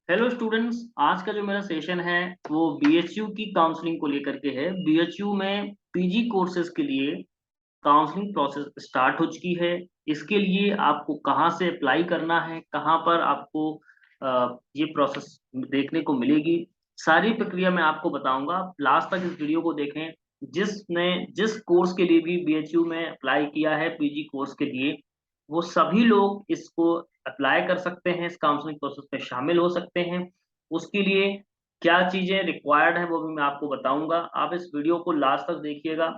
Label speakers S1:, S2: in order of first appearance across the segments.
S1: Hello students, आज का जो मेरा सेशन है वो बीएचयू की काउंसलिंग को लेकर के है। बीएचयू में पीजी कोर्सेज के लिए काउंसलिंग प्रोसेस स्टार्ट हो चुकी है। इसके लिए आपको कहाँ से अप्लाई करना है, कहाँ पर आपको ये प्रोसेस देखने को मिलेगी, सारी प्रक्रिया मैं आपको बताऊंगा। आप लास्ट तक इस वीडियो को देखें। जिसने जिस कोर्स के लिए भी बीएचयू में अप्लाई किया है पीजी कोर्स के लिए, वो सभी लोग इसको अप्लाई कर सकते हैं, इस काउंसलिंग प्रोसेस में शामिल हो सकते हैं। उसके लिए क्या चीजें रिक्वायर्ड है वो भी मैं आपको बताऊंगा। आप इस वीडियो को लास्ट तक देखिएगा।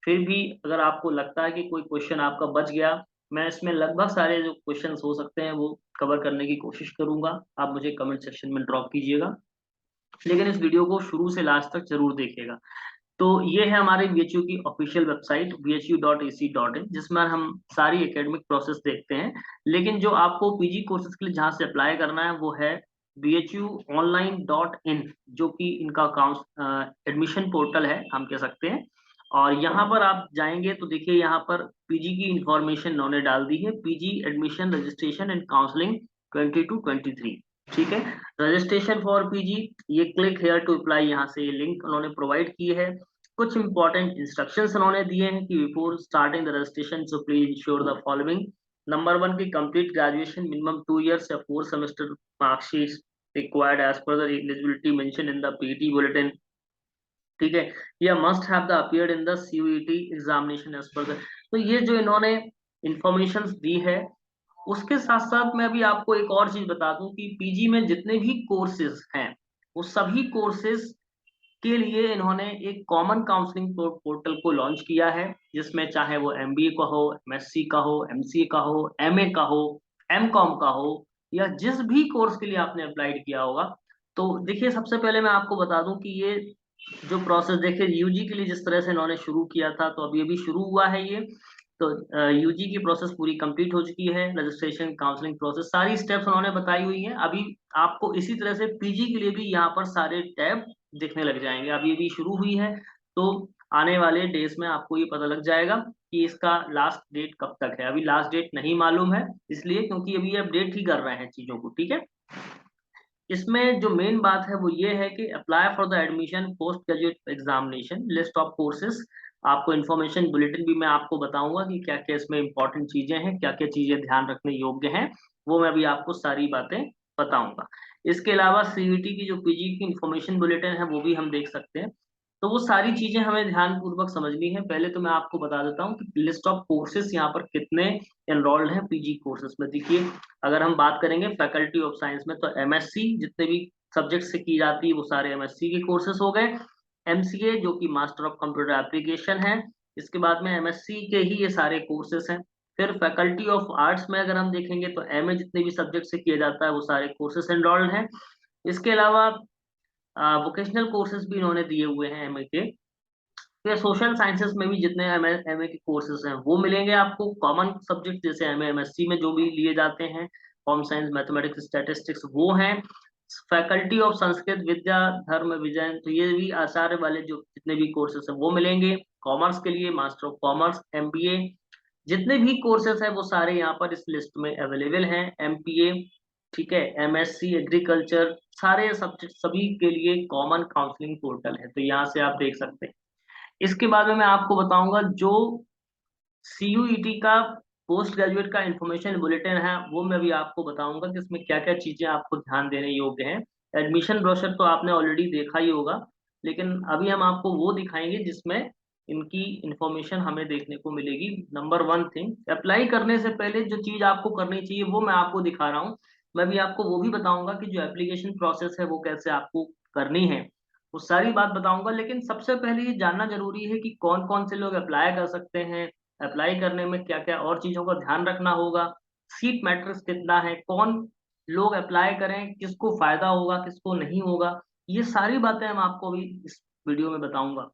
S1: फिर भी अगर आपको लगता है कि कोई क्वेश्चन आपका बच गया, मैं इसमें लगभग सारे जो क्वेश्चंस हो सकते हैं वो कवर करने की कोशिश करूंगा। आप मुझे कमेंट सेक्शन में ड्रॉप कीजिएगा, लेकिन इस वीडियो को शुरू से लास्ट तक जरूर देखिएगा। तो ये है हमारे बीएचयू की ऑफिशियल वेबसाइट bhu.ac.in, जिसमें हम सारी एकेडमिक प्रोसेस देखते हैं। लेकिन जो आपको पीजी कोर्सेज के लिए जहाँ से अप्लाई करना है वो है bhuonline.in, जो कि इनका एडमिशन पोर्टल है हम कह सकते हैं। और यहाँ पर आप जाएंगे तो देखिए, यहाँ पर पीजी की इंफॉर्मेशन उन्होंने डाल दी है, PG admission registration and counselling 22-23। ठीक है, रजिस्ट्रेशन फॉर पीजी, ये क्लिक हेयर टू अप्लाई, यहाँ से ये लिंक उन्होंने प्रोवाइड की है। कुछ इंपॉर्टेंट इंस्ट्रक्शंस उन्होंने दिए हैं कि before starting the registration so please ensure the following. Number one की कंप्लीट ग्रेजुएशन मिनिमम 2 years या 4 semester marksheet required as per the eligibility mention in the PT bulletin. ठीक है, या must have the appeared in the CUET examination as per the. तो ये जो इन्होंने information दी है, उसके साथ साथ मैं अभी आपको एक और चीज बता दूं कि पीजी में जितने भी कोर्सेज हैं वो सभी कोर्सेज के लिए इन्होंने एक कॉमन काउंसलिंग पोर्टल को लॉन्च किया है, जिसमें चाहे वो एमबीए का हो, एमएससी का हो, एमसीए का हो, एमए का हो, एमकॉम का हो, या जिस भी कोर्स के लिए आपने अप्लाइड किया होगा। तो देखिए, सबसे पहले मैं आपको बता दूं कि ये जो प्रोसेस देखिए यूजी के लिए जिस तरह से इन्होंने शुरू किया था, तो अभी अभी शुरू हुआ है ये। तो यूजी की प्रोसेस पूरी कंप्लीट हो चुकी है, रजिस्ट्रेशन काउंसलिंग प्रोसेस सारी स्टेप्स उन्होंने बताई हुई है। अभी आपको इसी तरह से पीजी के लिए भी यहाँ पर सारे टैब दिखने लग जाएंगे। अभी अभी शुरू हुई है, तो आने वाले डेज में आपको ये पता लग जाएगा कि इसका लास्ट डेट कब तक है। अभी लास्ट डेट नहीं मालूम है, इसलिए क्योंकि अभी अपडेट ही कर रहे हैं चीजों को। ठीक है, इसमें जो मेन बात है वो ये है कि apply for the admission post graduate examination list of courses. आपको इन्फॉर्मेशन बुलेटिन भी मैं आपको बताऊंगा कि क्या क्या इसमें इंपॉर्टेंट चीजें हैं, क्या क्या चीजें ध्यान रखने योग्य हैं, वो मैं अभी आपको सारी बातें बताऊंगा। इसके अलावा सीयूईटी की जो पीजी की इंफॉर्मेशन बुलेटिन है वो भी हम देख सकते हैं। तो वो सारी चीजें हमें ध्यान पूर्वक समझनी है। पहले तो मैं आपको बता देता हूँ कि लिस्ट ऑफ कोर्सेज यहाँ पर कितने एनरोल्ड हैं पीजी कोर्सेज में। देखिए, अगर हम बात करेंगे फैकल्टी ऑफ साइंस में, तो एमएससी जितने भी सब्जेक्ट से की जाती है वो सारे एमएससी के कोर्सेज हो गए। एमसीए जो कि मास्टर ऑफ कंप्यूटर एप्लीकेशन है, इसके बाद में एमएससी के ही ये सारे कोर्सेज हैं। फिर फैकल्टी ऑफ आर्ट्स में अगर हम देखेंगे तो एमए जितने भी सब्जेक्ट से किया जाता है वो सारे कोर्सेज एनरोल्ड हैं। इसके अलावा वोकेशनल कोर्सेज भी इन्होंने दिए हुए हैं एमए के। फिर सोशल साइंसेस में भी जितने एमए के कोर्सेज हैं वो मिलेंगे आपको। कॉमन सब्जेक्ट जैसे एमए एमएससी में जो भी लिए जाते हैं, होम साइंस मैथमेटिक्स स्टैटिस्टिक्स, वो हैं। फैकल्टी ऑफ संस्कृत विद्या धर्म विजयन, तो ये भी आचार्य वाले जो जितने भी कोर्सेज हैं वो मिलेंगे। कॉमर्स के लिए मास्टर ऑफ कॉमर्स, एमबीए, जितने भी कोर्सेज हैं वो सारे यहाँ पर इस लिस्ट में अवेलेबल हैं। एमपीए, ठीक है, एमएससी एग्रीकल्चर, सारे सब्जेक्ट सभी के लिए कॉमन काउंसलिंग पोर्टल है, तो यहाँ से आप देख सकते हैं। इसके बाद में मैं आपको बताऊंगा जो सीयूईटी का पोस्ट ग्रेजुएट का इंफॉर्मेशन बुलेटिन है, वो मैं भी आपको बताऊंगा कि इसमें क्या क्या चीजें आपको ध्यान देने योग्य हैं। एडमिशन ब्रोशर तो आपने ऑलरेडी देखा ही होगा, लेकिन अभी हम आपको वो दिखाएंगे जिसमें इनकी इंफॉर्मेशन हमें देखने को मिलेगी। नंबर वन थिंग, अप्लाई करने से पहले जो चीज आपको करनी चाहिए वो मैं आपको दिखा रहा हूँ। मैं भी आपको वो भी बताऊंगा कि जो एप्लीकेशन प्रोसेस है वो कैसे आपको करनी है, वो सारी बात बताऊंगा। लेकिन सबसे पहले ये जानना जरूरी है कि कौन कौन से लोग अप्लाई कर सकते हैं, अप्लाई करने में क्या क्या और चीजों का ध्यान रखना होगा, सीट मैट्रिक्स कितना है, कौन लोग अप्लाई करें, किसको फायदा होगा किसको नहीं होगा, ये सारी बातें हम आपको अभी इस वीडियो में बताऊंगा।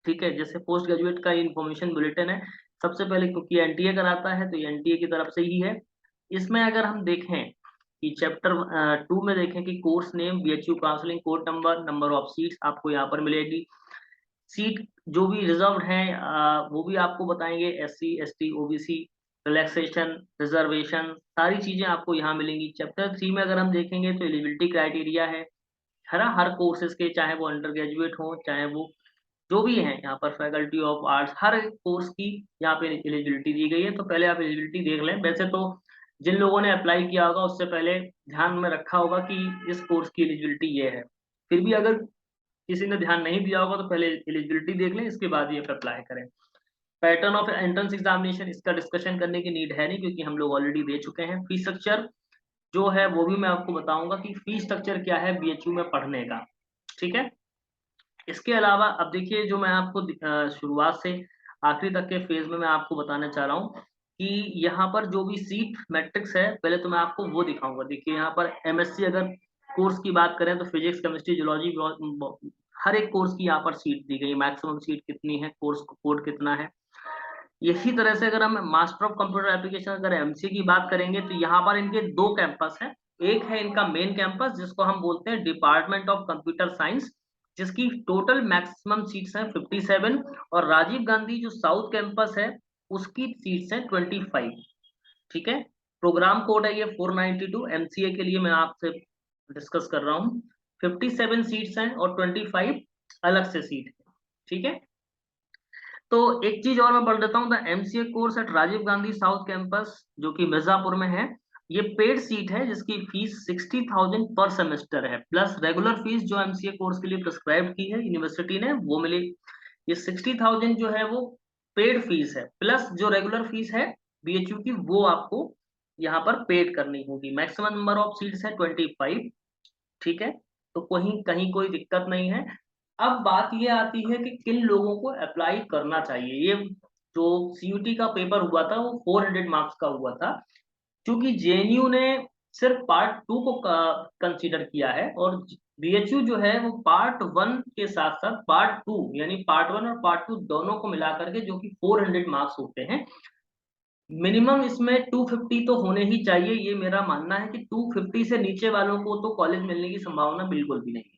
S1: ठीक है, जैसे पोस्ट ग्रेजुएट का इन्फॉर्मेशन बुलेटिन है, सबसे पहले क्योंकि एनटीए कराता है तो ये एनटीए की तरफ से ही है। इसमें अगर हम देखें कि चैप्टर 2 में देखें कि course name, BHU counselling code number, number of seats आपको यहाँ पर मिलेगी। सीट जो भी रिजर्व है वो भी आपको बताएंगे, SC ST OBC relaxation, reservation, सारी चीजें आपको यहाँ मिलेंगी। चैप्टर 3 में अगर हम देखेंगे तो एलिजिबिलिटी क्राइटेरिया है ना, हर कोर्सेज के, चाहे वो अंडर ग्रेजुएट हो, चाहे वो जो भी है, यहाँ पर फैकल्टी ऑफ आर्ट्स, हर एक कोर्स की यहाँ पे एलिजिबिलिटी दी गई है। तो पहले आप एलिजिबिलिटी देख लें। वैसे तो जिन लोगों ने अप्लाई किया होगा उससे पहले ध्यान में रखा होगा कि इस कोर्स की एलिजिबिलिटी ये है। फिर भी अगर किसी ने ध्यान नहीं दिया होगा तो पहले एलिजिबिलिटी देख लें, इसके बाद ये अप्लाई करें। पैटर्न ऑफ एंट्रेंस एग्जामिनेशन, इसका डिस्कशन करने की नीड है नहीं क्योंकि हम लोग ऑलरेडी दे चुके हैं। फीस स्ट्रक्चर जो है वो भी मैं आपको बताऊंगा कि फीस स्ट्रक्चर क्या है बीएचयू में पढ़ने का, ठीक है। इसके अलावा अब देखिए, जो मैं आपको शुरुआत से आखिरी तक के फेज में मैं आपको बताना चाह रहा हूँ कि यहाँ पर जो भी सीट मैट्रिक्स है, पहले तो मैं आपको वो दिखाऊंगा। देखिए यहाँ पर एमएससी अगर कोर्स की बात करें तो फिजिक्स, केमिस्ट्री, जूलॉजी, हर एक कोर्स की यहाँ पर सीट दी गई। मैक्सिमम सीट कितनी है, कोर्स कोड कितना है। इसी तरह से अगर हम मास्टर ऑफ कंप्यूटर एप्लीकेशन अगर एमसी की बात करेंगे तो यहाँ पर इनके दो कैंपस हैं। एक है इनका मेन कैंपस जिसको हम बोलते हैं डिपार्टमेंट ऑफ कंप्यूटर साइंस, जिसकी टोटल मैक्सिमम सीट्स हैं 57, और राजीव गांधी जो साउथ कैंपस है उसकी सीट्स हैं 25, ठीक है। प्रोग्राम कोड है ये 492। एमसीए के लिए मैं आपसे डिस्कस कर रहा हूँ। 57 सीट्स हैं और 25 अलग से सीट है, ठीक है। तो एक चीज और मैं पढ़ देता हूँ, the MCA course at Rajiv Gandhi south campus जो कि मिर्जापुर में है, ये पेड सीट है जिसकी फीस 60,000 पर सेमेस्टर है, प्लस रेगुलर फीस जो एमसीए कोर्स के लिए प्रिस्क्राइब की है यूनिवर्सिटी ने वो मिली। ये 60,000 जो है वो पेड फीस है, प्लस जो रेगुलर फीस है बीएचयू की वो आपको यहाँ पर पेड करनी होगी। मैक्सिमम नंबर ऑफ सीट्स है 25, ठीक है। तो कहीं कहीं कोई दिक्कत नहीं है। अब बात ये आती है कि किन लोगों को अप्लाई करना चाहिए। ये जो सीयूटी का पेपर हुआ था वो 400 मार्क्स का हुआ था, क्योंकि जेएनयू ने सिर्फ पार्ट 2 को कंसीडर किया है और बीएचयू जो है वो पार्ट 1 के साथ साथ पार्ट 2 यानी पार्ट 1 और पार्ट 2 दोनों को मिलाकर के जो कि 400 मार्क्स होते हैं, मिनिमम इसमें 250 तो होने ही चाहिए। ये मेरा मानना है कि 250 से नीचे वालों को तो कॉलेज मिलने की संभावना बिल्कुल भी नहीं है।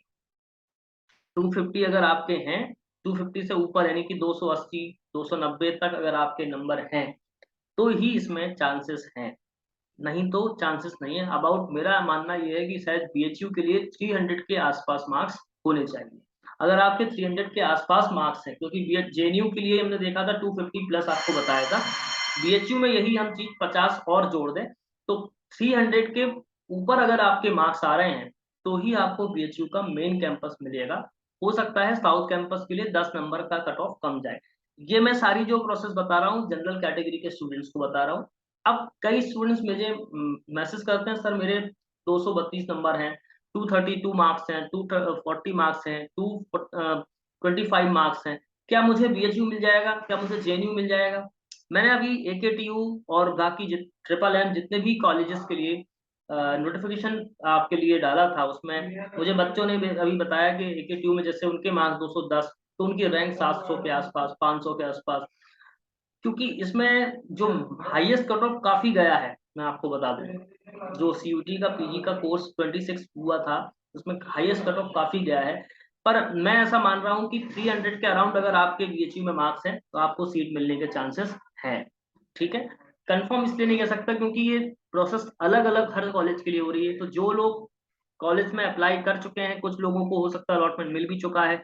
S1: 250 अगर आपके हैं, 250 से ऊपर यानी कि 280 290 तक अगर आपके नंबर हैं तो ही इसमें चांसेस हैं, नहीं तो चांसेस नहीं है। अबाउट मेरा मानना यह है कि शायद बीएचयू के लिए 300 के आसपास मार्क्स होने चाहिए। अगर आपके 300 के आसपास मार्क्स हैं, क्योंकि जेएनयू के लिए हमने देखा था 250 प्लस आपको बताया था, बीएचयू में यही हम चीज 50 और जोड़ दें तो 300 के ऊपर अगर आपके मार्क्स आ रहे हैं तो ही आपको बीएचयू का मेन कैंपस मिलेगा। हो सकता है साउथ कैंपस के लिए 10 नंबर का कट ऑफ कम जाए। ये मैं सारी जो प्रोसेस बता रहा हूँ जनरल कैटेगरी के स्टूडेंट्स को बता रहा हूँ। अब कई स्टूडेंट्स मुझे मैसेज करते हैं, सर मेरे 232 नंबर हैं, 232 मार्क्स हैं, 240 मार्क्स हैं, 225 मार्क्स हैं, क्या मुझे बीएचयू मिल जाएगा, क्या मुझे जेएनयू मिल जाएगा। मैंने अभी एकेटीयू और बाकी ट्रिपल एम जितने भी कॉलेजेस के लिए नोटिफिकेशन आपके लिए डाला था, उसमें मुझे बच्चों ने अभी बताया कि एकेटीयू में जैसे उनके मार्क्स 210 तो उनकी रैंक 700 के आसपास, 500 के आसपास, क्योंकि इसमें जो हाईएस्ट कट ऑफ काफी गया है। मैं आपको बता दूं जो सीयूटी का पीजी का कोर्स 26 हुआ था उसमें हाईएस्ट कट ऑफ काफी गया है। पर मैं ऐसा मान रहा हूं कि 300 के अराउंड अगर आपके बीएचयू में मार्क्स हैं तो आपको सीट मिलने के चांसेस हैं, ठीक है। कंफर्म इसलिए नहीं कह सकता क्योंकि ये प्रोसेस अलग अलग हर कॉलेज के लिए हो रही है। तो जो लोग कॉलेज में अप्लाई कर चुके हैं, कुछ लोगों को हो सकता है अलॉटमेंट मिल भी चुका है,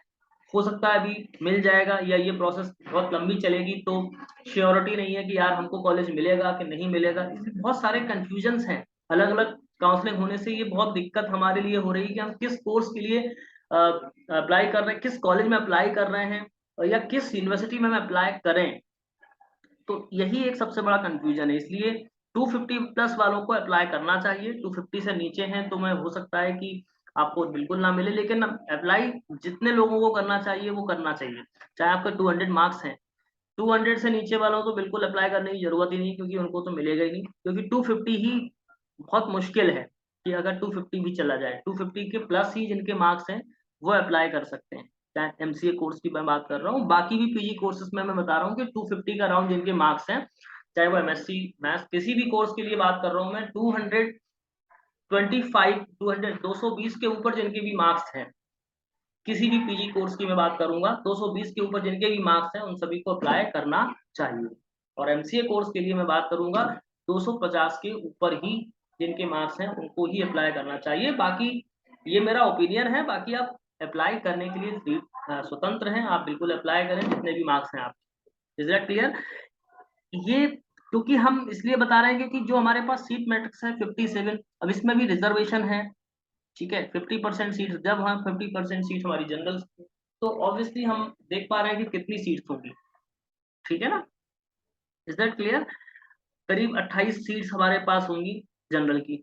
S1: हो सकता है अभी मिल जाएगा, या ये प्रोसेस बहुत लंबी चलेगी तो श्योरिटी नहीं है कि यार हमको कॉलेज मिलेगा कि नहीं मिलेगा। इसमें बहुत सारे कंफ्यूजन्स हैं। अलग अलग काउंसलिंग होने से ये बहुत दिक्कत हमारे लिए हो रही है कि हम किस कोर्स के लिए अप्लाई कर रहे हैं, किस कॉलेज में अप्लाई कर रहे हैं, और या किस यूनिवर्सिटी में हम अप्लाई करें। तो यही एक सबसे बड़ा कंफ्यूजन है। इसलिए 250 प्लस वालों को अप्लाई करना चाहिए। 250 से नीचे हैं तो मैं हो सकता है कि आपको बिल्कुल ना मिले, लेकिन अप्लाई जितने लोगों को करना चाहिए वो करना चाहिए। चाहे आपके 200 मार्क्स हैं, 200 से नीचे वालों को बिल्कुल अप्लाई करने की जरूरत ही नहीं, क्योंकि उनको तो मिलेगा ही नहीं। क्योंकि 250 ही बहुत मुश्किल है कि अगर 250 भी चला जाए, 250 के प्लस ही जिनके मार्क्स हैं वो अप्लाई कर सकते हैं। चाहे एमसीए कोर्स की मैं बात कर रहा हूँ, बाकी भी पीजी कोर्सेज में मैं बता रहा हूँ कि 250 का अराउंड जिनके मार्क्स हैं, चाहे वो एमएससी मैथ्स किसी भी कोर्स के लिए बात कर रहा हूँ मैं, 225 200 220 के ऊपर जिनके भी मार्क्स हैं, किसी भी पीजी कोर्स की मैं बात करूंगा, 220 के ऊपर जिनके भी मार्क्स हैं उन सभी को अप्लाई करना चाहिए। और एमसीए कोर्स के लिए मैं बात करूंगा 250 के ऊपर ही जिनके मार्क्स हैं उनको ही अप्लाई करना चाहिए। बाकी ये मेरा ओपिनियन है, बाकी आप अप्लाई करने के लिए स्वतंत्र हैं, आप बिल्कुल अप्लाई करें जितने भी मार्क्स हैं आप। Is that clear? ये क्योंकि हम इसलिए बता रहे हैं कि जो हमारे पास सीट मैट्रिक्स है 57, अब इसमें भी रिजर्वेशन है, ठीक है। 50% सीट, जब हम 50% सीट हमारी जनरल, तो ऑब्वियसली हम देख पा रहे हैं कि कितनी सीट्स होंगी, ठीक है ना। Is that clear? करीब 28 सीट्स हमारे पास होंगी जनरल की,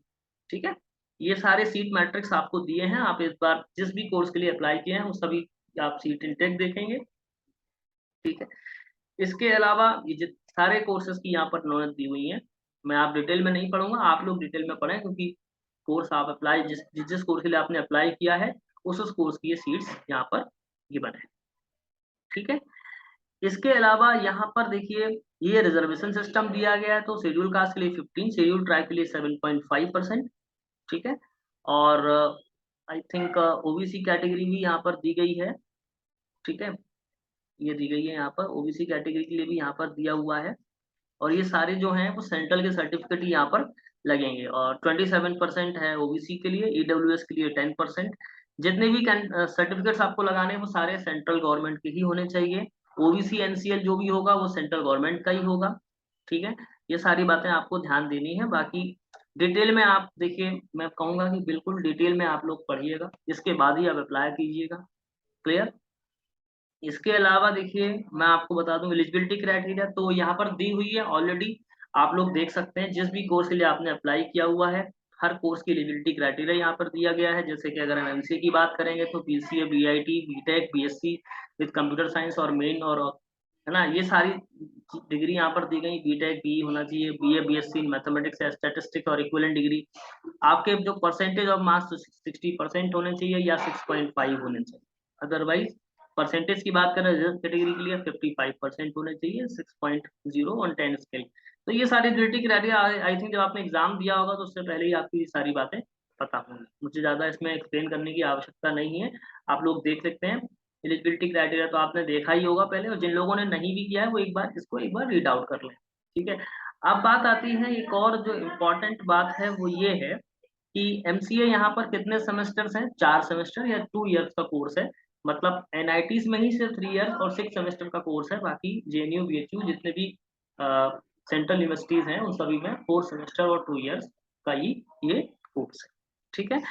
S1: ठीक है। ये सारे सीट मैट्रिक्स आपको दिए हैं, आप इस बार जिस भी कोर्स के लिए अप्लाई किए हैं वो सभी आप सीट इंटेक देखेंगे, ठीक है। इसके अलावा ये सारे कोर्सेज की यहाँ पर नॉलेज दी हुई है, मैं आप डिटेल में नहीं पढ़ूंगा, आप लोग डिटेल में पढ़ें, क्योंकि कोर्स आप अप्लाई जिस कोर्स के लिए आपने अप्लाई किया है उस कोर्स की ये सीट्स यहाँ पर गिवन है, ठीक है। इसके अलावा यहाँ पर देखिए ये रिजर्वेशन सिस्टम दिया गया है, तो शेड्यूल कास्ट के लिए 15, शेड्यूल ट्राइब के लिए 7.5%, ठीक है। और आई थिंक ओबीसी कैटेगरी भी यहाँ पर दी गई है, ठीक है। ये दी गई है यहाँ पर, ओबीसी कैटेगरी के लिए भी यहाँ पर दिया हुआ है। और ये सारे जो हैं वो सेंट्रल के सर्टिफिकेट यहाँ पर लगेंगे, और 27% है ओबीसी के लिए, ईडब्ल्यूएस के लिए 10%। जितने भी सर्टिफिकेट्स आपको लगाने हैं वो सारे सेंट्रल गवर्नमेंट के ही होने चाहिए। ओबीसी एनसीएल जो भी होगा वो सेंट्रल गवर्नमेंट का ही होगा, ठीक है। ये सारी बातें आपको ध्यान देनी है। बाकी डिटेल में आप देखिए, मैं कहूँगा कि बिल्कुल डिटेल में आप लोग पढ़िएगा, इसके बाद ही आप अप्लाई कीजिएगा। क्लियर? इसके अलावा देखिए मैं आपको बता दूं एलिजिबिलिटी क्राइटेरिया, तो यहाँ पर दी हुई है ऑलरेडी, आप लोग देख सकते हैं जिस भी कोर्स के लिए आपने अप्लाई किया हुआ है हर कोर्स की एलिजिबिलिटी क्राइटेरिया यहाँ पर दिया गया है। जैसे कि अगर हम एमसीए की बात करेंगे तो BCA, BIT, BTech, BSc with computer science और मेन, और है ना, ये सारी डिग्री यहाँ पर दी गई। बीटेक बी होना चाहिए, BA BSc in mathematics, statistics और इक्विवेलेंट डिग्री। आपके जो परसेंटेज ऑफ मार्क्स 60% होने चाहिए या 6.5 होने चाहिए। अदरवाइज परसेंटेज की बात करें रिजर्व कैटेगरी के लिए 55% होने चाहिए, 6.0 ऑन 10 स्केल। तो ये सारी एलिजिबिलिटी क्राइटेरिया आई थिंक जब आपने एग्जाम दिया होगा तो उससे पहले ही आपको ये सारी बातें पता होंगी, मुझे ज्यादा इसमें एक्सप्लेन करने की आवश्यकता नहीं है, आप लोग देख सकते हैं। एलिजिबिलिटी क्राइटेरिया तो आपने देखा ही होगा पहले, और जिन लोगों ने नहीं भी किया है वो एक बार रीड आउट कर लें, ठीक है। अब बात आती है एक और जो इम्पोर्टेंट बात है वो ये है कि एमसीए यहाँ पर कितने सेमेस्टर्स हैं, 4 सेमेस्टर या 2 इयर्स का कोर्स है। मतलब एनआईटीज में ही सिर्फ 3 इयर्स और 6 सेमेस्टर का कोर्स है, बाकी जेएनयू बीएचयू जितने भी सेंट्रल यूनिवर्सिटीज हैं उन सभी में 4 सेमेस्टर और 2 इयर्स का ही ये कोर्स है, ठीक है।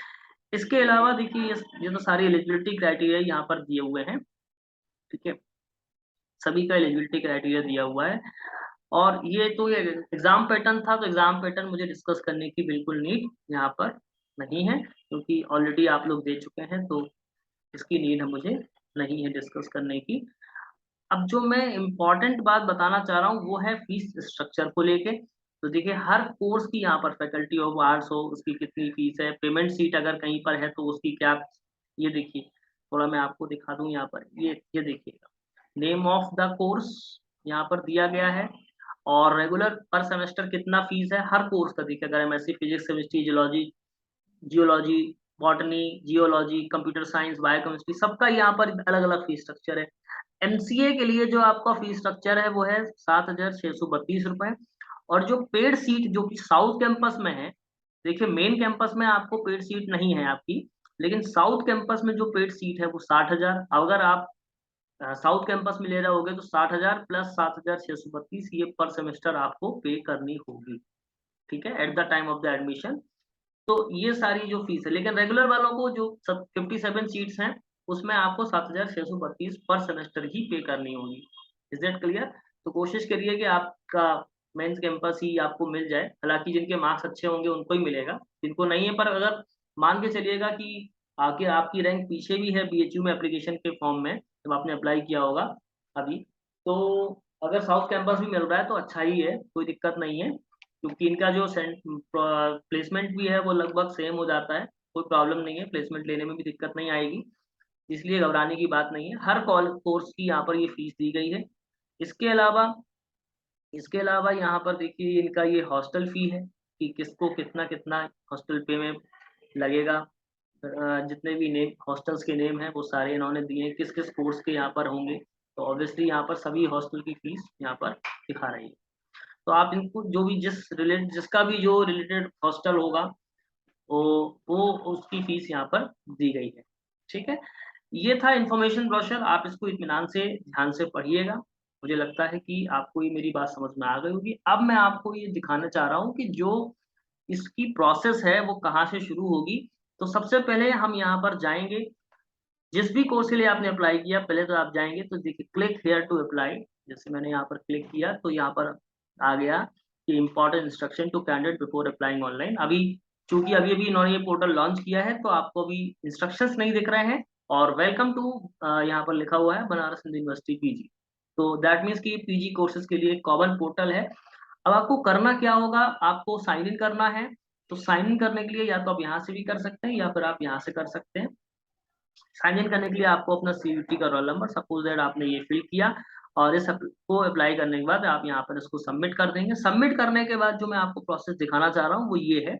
S1: इसके अलावा देखिए ये तो सारी एलिजिबिलिटी क्राइटेरिया यहाँ पर दिए हुए हैं, ठीक है। सभी का एलिजिबिलिटी क्राइटेरिया दिया हुआ है। और ये तो ये एग्जाम पैटर्न था, तो एग्जाम पैटर्न मुझे डिस्कस करने की बिल्कुल नीड यहाँ पर नहीं है, क्योंकि ऑलरेडी आप लोग दे चुके हैं, तो इसकी नीड है मुझे नहीं है डिस्कस करने की। अब जो मैं इम्पोर्टेंट बात बताना चाह रहा हूँ वो है फीस स्ट्रक्चर को लेके। तो देखिए हर कोर्स की यहाँ पर फैकल्टी ऑफ आर्ट्स हो उसकी कितनी फीस है, पेमेंट सीट अगर कहीं पर है तो उसकी क्या, ये देखिए थोड़ा मैं आपको दिखा दूं यहाँ पर, ये देखिएगा नेम ऑफ द कोर्स यहाँ पर दिया गया है, और रेगुलर पर सेमेस्टर कितना फीस है हर कोर्स का। देखिए अगर MSc physics, chemistry, geology, botany, geology, computer science, biochemistry, सबका यहाँ पर अलग अलग फीस स्ट्रक्चर है। एमसीए के लिए जो आपका फीस स्ट्रक्चर है वो है 7,632 रुपए। और जो पेड सीट जो कि साउथ कैंपस में है, देखिए मेन कैंपस में आपको पेड सीट नहीं है आपकी, लेकिन साउथ कैंपस में जो पेड सीट है वो 60,000। अगर आप साउथ कैंपस में ले रहे होगे तो 60,000 प्लस 7,632 ये पर सेमेस्टर आपको पे करनी होगी, ठीक है, at the time of the admission. तो ये सारी जो फीस है, लेकिन रेगुलर वालों को जो 57 सीट्स हैं उसमें आपको 7,632 पर सेमेस्टर ही पे करनी होगी। Is that clear? तो कोशिश करिए कि आपका मेंस कैंपस ही आपको मिल जाए, हालांकि जिनके मार्क्स अच्छे होंगे उनको ही मिलेगा, जिनको नहीं है, पर अगर मान के चलिएगा कि आगे आपकी रैंक पीछे भी है बीएचयू में एप्लीकेशन के फॉर्म में जब आपने अप्लाई किया होगा अभी, तो अगर साउथ कैंपस भी मिल रहा है तो अच्छा ही है, कोई दिक्कत नहीं है, क्योंकि इनका जो प्लेसमेंट भी है वो लगभग सेम हो जाता है, कोई प्रॉब्लम नहीं है, प्लेसमेंट लेने में भी दिक्कत नहीं आएगी, इसलिए घबराने की बात नहीं है। हर कोर्स की यहाँ पर ये फीस दी गई है। इसके अलावा यहाँ पर देखिए इनका ये हॉस्टल फी है कि किसको कितना कितना हॉस्टल पे में लगेगा। जितने भी नेम हॉस्टल्स के नेम हैं वो सारे इन्होंने दिए हैं, किस किस कोर्स के यहाँ पर होंगे, तो ऑब्वियसली यहाँ पर सभी हॉस्टल की फीस यहाँ पर दिखा रही है। तो आप इनको जो भी जिसका भी जो रिलेटेड हॉस्टल होगा वो वो उसकी फीस यहाँ पर दी गई है। ठीक है, ये था इन्फॉर्मेशन ब्रोशर, आप इसको इत्मीनान से ध्यान से पढ़िएगा। मुझे लगता है कि आपको ये मेरी बात समझ में आ गई होगी। अब मैं आपको ये दिखाना चाह रहा हूँ कि जो इसकी प्रोसेस है वो कहाँ से शुरू होगी। तो सबसे पहले हम यहाँ पर जाएंगे, जिस भी कोर्स के लिए आपने अप्लाई किया, पहले तो आप जाएंगे तो देखिए क्लिक हेयर टू अप्लाई। जैसे मैंने यहाँ पर क्लिक किया तो यहाँ पर आ गया कि important instruction to candidate before applying online. अभी चूंकि अभी अभी इन्होंने ये पोर्टल लॉन्च किया है तो आपको अभी इंस्ट्रक्शंस नहीं दिख रहे हैं, और वेलकम टू यहाँ पर लिखा हुआ है बनारस हिंदू यूनिवर्सिटी पीजी। तो दैट मीन्स कि पीजी कोर्सेज के लिए कॉमन पोर्टल है। अब आपको करना क्या होगा, आपको साइन इन करना है। तो साइन इन करने के लिए या तो आप यहाँ से भी कर सकते हैं या फिर आप यहाँ से कर सकते हैं। साइन इन करने के लिए आपको अपना सीयूटी का रोल नंबर सपोज दैट आपने ये फिल किया, और इस को अप्लाई करने के बाद आप यहाँ पर इसको सबमिट कर देंगे। सबमिट करने के बाद जो मैं आपको प्रोसेस दिखाना चाह रहा हूँ वो ये है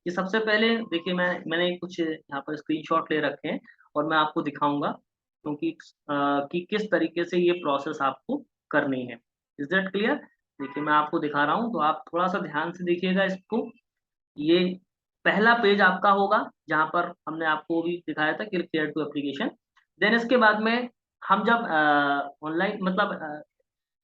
S1: कि सबसे पहले देखिए मैंने कुछ यहाँ पर स्क्रीनशॉट ले रखे हैं और मैं आपको दिखाऊंगा क्योंकि कि किस तरीके से ये प्रोसेस आपको करनी है। Is that clear? देखिए मैं आपको दिखा रहा हूँ तो आप थोड़ा सा ध्यान से देखिएगा इसको। ये पहला पेज आपका होगा जहां पर हमने आपको भी दिखाया था click here to application. Then इसके बाद में हम जब ऑनलाइन मतलब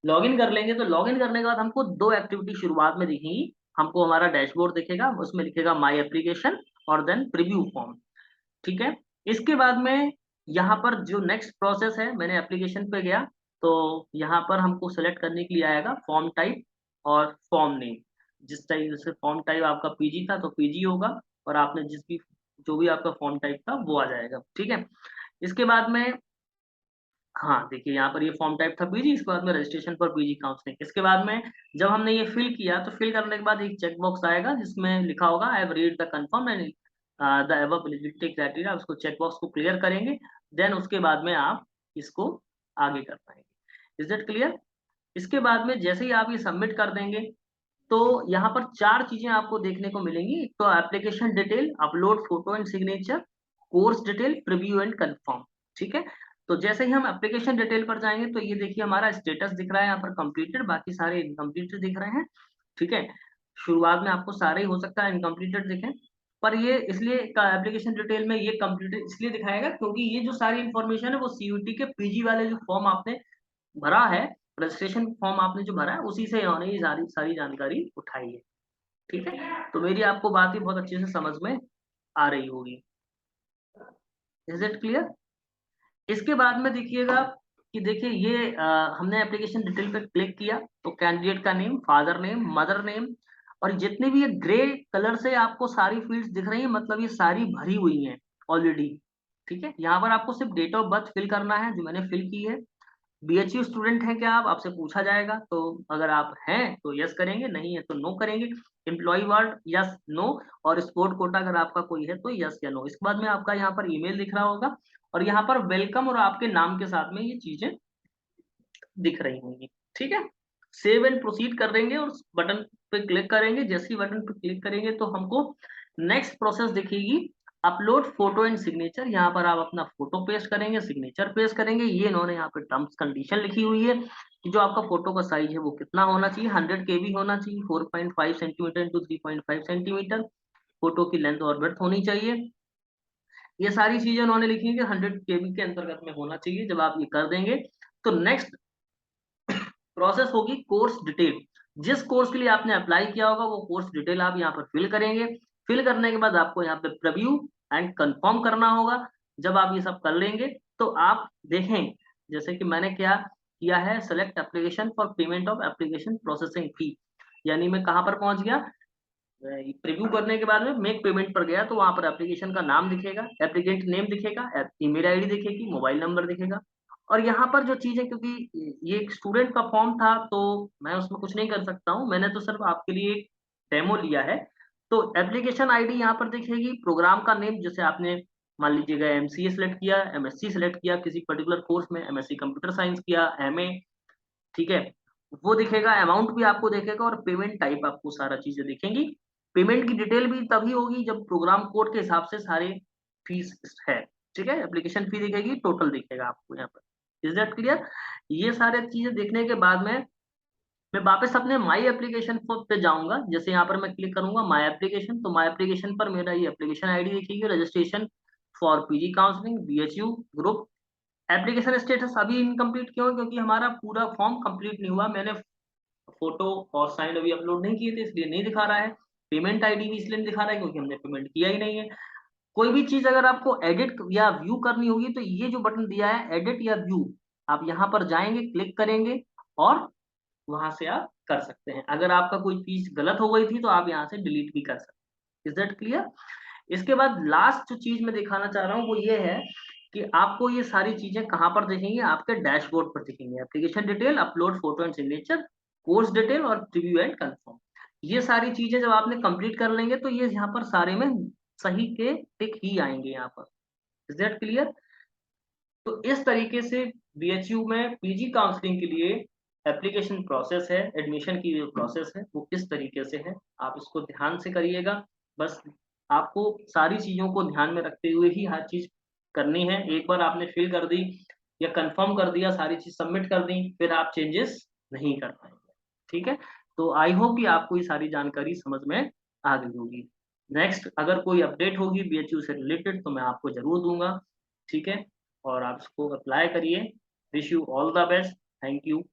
S1: लॉगिन कर लेंगे तो लॉगिन करने के बाद हमको दो एक्टिविटी शुरुआत में दिखेंगी। हमको हमारा डैशबोर्ड दिखेगा, उसमें लिखेगा माय एप्लीकेशन और देन प्रीव्यू फॉर्म। ठीक है, इसके बाद में यहाँ पर जो नेक्स्ट प्रोसेस है, मैंने एप्लीकेशन पे गया तो यहाँ पर हमको सेलेक्ट करने के लिए आएगा फॉर्म टाइप और फॉर्म नेम। जिस टाइप से फॉर्म टाइप आपका पीजी था तो पीजी होगा, और आपने जिस भी जो भी आपका फॉर्म टाइप था वो आ जाएगा। ठीक है, इसके बाद में हाँ देखिए यहाँ पर ये फॉर्म टाइप था पीजी, इसके बाद में रजिस्ट्रेशन फॉर पीजी काउंसलिंग। इसके बाद में जब हमने ये फिल किया तो फिल करने के बाद एक चेक बॉक्स आएगा जिसमें लिखा होगा I have read the confirm and the above eligibility criteria. उसको चेक बॉक्स को क्लियर करेंगे, देन उसके बाद में आप इसको आगे कर पाएंगे। Is that clear? इसके बाद में जैसे ही आप ये सबमिट कर देंगे तो यहाँ पर चार चीजें आपको देखने को मिलेंगी। एक तो application detail, upload photo and signature, course detail, preview and confirm. ठीक है, तो जैसे ही हम एप्लीकेशन डिटेल पर जाएंगे तो ये देखिए हमारा स्टेटस दिख रहा है यहाँ पर कंप्लीटेड, बाकी सारे इनकम्प्लीटेड दिख रहे हैं। ठीक है, शुरुआत में आपको सारे ही हो सकता है इनकम्प्लीटेड दिखें, पर ये इसलिए एप्लीकेशन डिटेल में ये कंप्लीटेड इसलिए दिखाएगा क्योंकि ये जो सारी इन्फॉर्मेशन है वो सीयूटी के पीजी वाले जो फॉर्म आपने भरा है, रजिस्ट्रेशन फॉर्म आपने जो भरा है उसी से इन्होंने ये सारी सारी जानकारी उठाई है। ठीक है, तो मेरी आपको बात ही बहुत अच्छे से समझ में आ रही होगी। Is it clear? इसके बाद में देखिएगा कि देखिए ये हमने एप्लीकेशन डिटेल पे क्लिक किया तो कैंडिडेट का name, father name, mother name, और जितने भी ये ग्रे कलर से आपको सारी फील्ड्स दिख रही हैं मतलब ये सारी भरी हुई हैं ऑलरेडी। ठीक है, यहाँ पर आपको सिर्फ डेट ऑफ बर्थ फिल करना है जो मैंने फिल की है। बीएचयू स्टूडेंट हैं क्या आप, आपसे पूछा जाएगा, तो अगर आप हैं तो यस करेंगे, नहीं है तो नो करेंगे। एम्प्लॉय वर्ड यस नो, और स्पोर्ट कोटा अगर आपका कोई है तो यस या नो। इसके बाद में आपका यहाँ पर ईमेल दिख रहा होगा और यहाँ पर वेलकम और आपके नाम के साथ में ये चीजें दिख रही होंगी। ठीक है, सेव एंड प्रोसीड कर देंगे और बटन पे क्लिक करेंगे। जैसे ही बटन पे क्लिक करेंगे तो हमको नेक्स्ट प्रोसेस दिखेगी, अपलोड फोटो एंड सिग्नेचर। यहाँ पर आप अपना फोटो पेस्ट करेंगे, सिग्नेचर पेस्ट करेंगे। ये इन्होंने यहाँ पे टर्म्स कंडीशन लिखी हुई है कि जो आपका फोटो का साइज है वो कितना होना चाहिए, 100 KB होना चाहिए, 4.5 सेंटीमीटर इंटू 3.5 सेंटीमीटर फोटो की लेंथ और ब्रेड्थ होनी चाहिए। ये सारी चीजें उन्होंने लिखी है कि 100 KB के अंतर्गत में होना चाहिए। जब आप ये कर देंगे तो नेक्स्ट प्रोसेस होगी कोर्स डिटेल। जिस कोर्स के लिए आपने अप्लाई किया होगा वो कोर्स डिटेल आप यहाँ पर फिल करेंगे। फिल करने के बाद आपको यहाँ पे प्रीव्यू एंड कंफर्म करना होगा। जब आप ये सब कर लेंगे तो आप देखें जैसे कि मैंने क्या किया है, select application for payment of application processing fee, यानी मैं कहाँ पर पहुंच गया, प्रीव्यू करने के बाद में मेक पेमेंट पर गया तो वहां पर एप्लीकेशन का नाम दिखेगा, एप्लीकेंट नेम दिखेगा, ईमेल आईडी दिखेगी, मोबाइल नंबर दिखेगा। और यहाँ पर जो चीज है क्योंकि ये एक स्टूडेंट का फॉर्म था तो मैं उसमें कुछ नहीं कर सकता हूँ, मैंने तो सिर्फ आपके लिए एक डेमो लिया है। तो एप्लीकेशन आईडी यहाँ पर दिखेगी, प्रोग्राम का नेम जैसे आपने मान लीजिएगा एमसीए सेलेक्ट किया, एमएससी सेलेक्ट किया, किसी पर्टिकुलर कोर्स में एमएससी कंप्यूटर साइंस किया, एमए, ठीक है, वो दिखेगा, अमाउंट भी आपको दिखेगा और पेमेंट टाइप आपको सारा चीजें दिखेंगी। पेमेंट की डिटेल भी तभी होगी जब प्रोग्राम कोड के हिसाब से सारे फीस है। ठीक है, एप्लीकेशन फी दिखेगी, टोटल दिखेगा आपको यहाँ पर। Is that clear? ये सारे चीजें देखने के बाद में मैं वापस अपने माई एप्लीकेशन पे जाऊंगा। जैसे यहाँ पर मैं क्लिक करूंगा माई एप्लीकेशन, तो माई एप्लीकेशन पर मेरा ये एप्लीकेशन आईडी देखिए, registration for PG counselling BHU group. Application status अभी इनकम्प्लीट क्यों है? क्योंकि हमारा पूरा फॉर्म कंप्लीट नहीं हुआ, मैंने फोटो और साइन अभी अपलोड नहीं किए थे, इसलिए नहीं दिखा रहा है। पेमेंट आईडी भी इसलिए नहीं दिखा रहा है क्योंकि हमने पेमेंट किया ही नहीं है। कोई भी चीज अगर आपको एडिट या व्यू करनी होगी तो ये जो बटन दिया है एडिट या व्यू, आप यहाँ पर जाएंगे, क्लिक करेंगे और वहां से आप कर सकते हैं। अगर आपका कोई चीज गलत हो गई थी तो आप यहाँ से डिलीट भी कर सकते हैं। Is that clear? इसके बाद लास्ट जो चीज मैं दिखाना चाह रहा हूँ वो ये है कि आपको ये सारी चीजें कहाँ पर दिखेंगी? आपके डैशबोर्ड पर दिखेंगे। Application detail, upload photo and signature, course detail और प्रीव्यू एंड कंफर्म। ये सारी चीजें जब आपने कंप्लीट कर लेंगे तो ये यहाँ पर सारे में सही के टिक ही आएंगे यहाँ पर। Is that clear? तो इस तरीके से बीएचयू में पीजी काउंसलिंग के लिए एप्लीकेशन प्रोसेस है, एडमिशन की जो प्रोसेस है वो इस तरीके से है। आप इसको ध्यान से करिएगा। बस आपको सारी चीजों को ध्यान में रखते हुए ही हर चीज करनी है। एक बार आपने फिल कर दी या कंफर्म कर दिया, सारी चीज सबमिट कर दी, फिर आप चेंजेस नहीं कर पाएंगे। ठीक है? तो आई होप कि आपको ये सारी जानकारी समझ में आ गई होगी। नेक्स्ट अगर कोई अपडेट होगी बीएचयू से रिलेटेड तो मैं आपको जरूर दूंगा। ठीक है? और आप इसको अप्लाई करिए। Wish you all the best. Thank you.